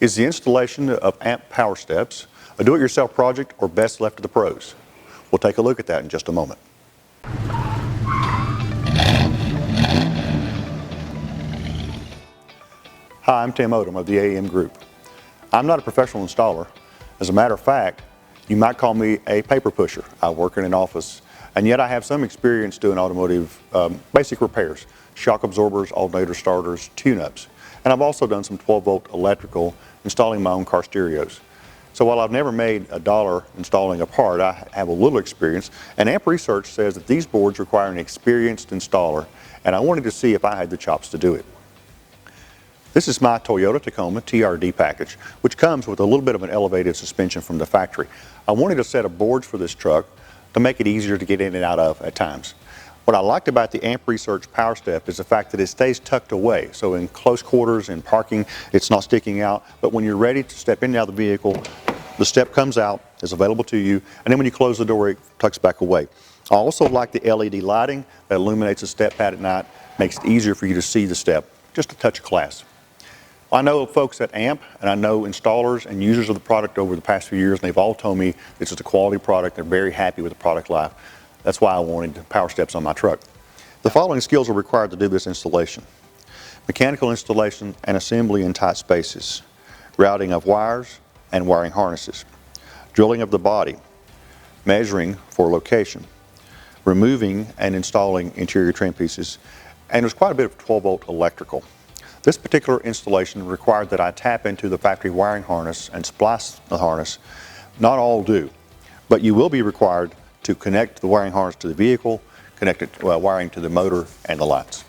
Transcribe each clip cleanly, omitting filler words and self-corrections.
Is the installation of AAM Powersteps a do-it-yourself project or best left to the pros? We'll take a look at that in just a moment. Hi, I'm Tim Odom of the AAM Group. I'm not a professional installer. As a matter of fact, you might call me a paper pusher. I work in an office, and yet I have some experience doing automotive basic repairs, shock absorbers, alternator starters, tune-ups. And I've also done some 12-volt electrical, installing my own car stereos. So while I've never made a dollar installing a part, I have a little experience, and AMP research says that these boards require an experienced installer, and I wanted to see if I had the chops to do it. This is my Toyota Tacoma TRD package, which comes with a little bit of an elevated suspension from the factory. I wanted a set of boards for this truck to make it easier to get in and out of at times. What I liked about the AMP Research Powerstep is the fact that it stays tucked away. So in close quarters, in parking, it's not sticking out. But when you're ready to step in and out of the vehicle, the step comes out, is available to you, and then when you close the door, it tucks back away. I also like the LED lighting that illuminates the step pad at night, makes it easier for you to see the step. Just a touch of class. I know folks at AMP, and I know installers and users of the product over the past few years, and they've all told me this is a quality product. They're very happy with the product life. That's why I wanted Powersteps on my truck. The following skills are required to do this installation: mechanical installation and assembly in tight spaces, routing of wires and wiring harnesses, drilling of the body, measuring for location, removing and installing interior trim pieces, and there's quite a bit of 12-volt electrical. This particular installation required that I tap into the factory wiring harness and splice the harness. Not all do, but you will be required to connect the wiring harness to the vehicle, connect it wiring to the motor and the lights.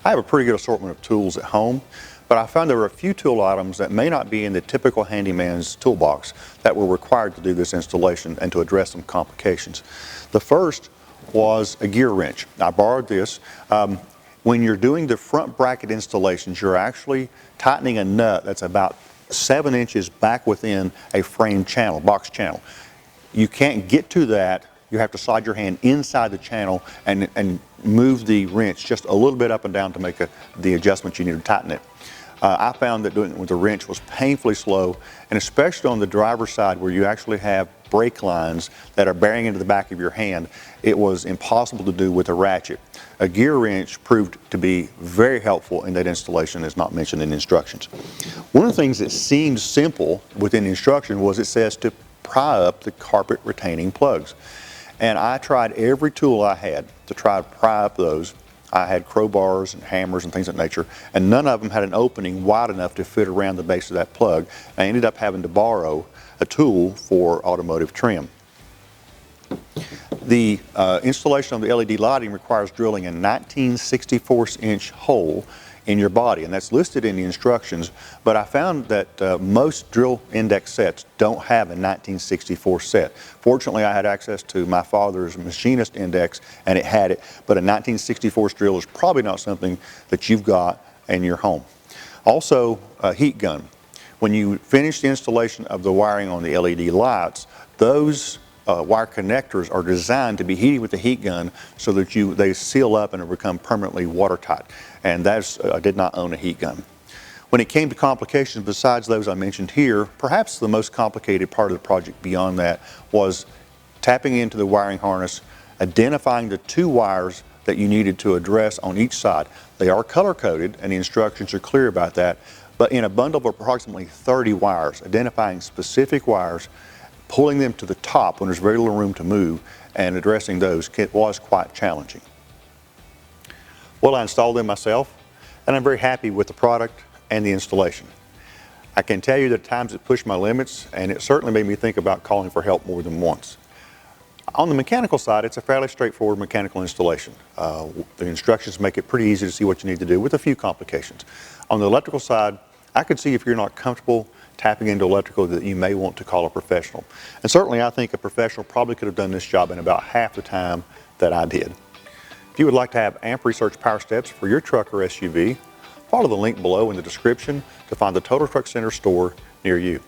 I have a pretty good assortment of tools at home, but I found there were a few tool items that may not be in the typical handyman's toolbox that were required to do this installation and to address some complications. The first was a gear wrench. I borrowed this. When you're doing the front bracket installations, you're actually tightening a nut that's about 7 inches back within a frame channel, box channel. You can't get to that. You have to slide your hand inside the channel and move the wrench just a little bit up and down to make the adjustment you need to tighten it. I found that doing it with the wrench was painfully slow, and especially on the driver's side where you actually have brake lines that are bearing into the back of your hand, it was impossible to do with a ratchet. A gear wrench proved to be very helpful in that installation, as not mentioned in the instructions. One of the things that seemed simple within the instruction was it says to pry up the carpet retaining plugs. And I tried every tool I had to try to pry up those. I had crowbars and hammers and things of that nature, and none of them had an opening wide enough to fit around the base of that plug. I ended up having to borrow a tool for automotive trim. The installation of the LED lighting requires drilling a 19/64" hole in your body, and that's listed in the instructions, but I found that most drill index sets don't have a 19/64 set. Fortunately, I had access to my father's machinist index and it had it, but a 19/64 drill is probably not something that you've got in your home. Also, a heat gun. When you finish the installation of the wiring on the LED lights, those wire connectors are designed to be heated with the heat gun so that they seal up and become permanently watertight. And I did not own a heat gun. When it came to complications besides those I mentioned here, perhaps the most complicated part of the project beyond that was tapping into the wiring harness, identifying the 2 wires that you needed to address on each side. They are color-coded and the instructions are clear about that, but in a bundle of approximately 30 wires, identifying specific wires, pulling them to the top when there's very little room to move, and addressing those was quite challenging. Well, I installed them myself, and I'm very happy with the product and the installation. I can tell you that at times it pushed my limits, and it certainly made me think about calling for help more than once. On the mechanical side, it's a fairly straightforward mechanical installation. The instructions make it pretty easy to see what you need to do with a few complications. On the electrical side, I could see if you're not comfortable tapping into electrical that you may want to call a professional. And certainly I think a professional probably could have done this job in about half the time that I did. If you would like to have AMP Research Powersteps for your truck or SUV, follow the link below in the description to find the Total Truck Center store near you.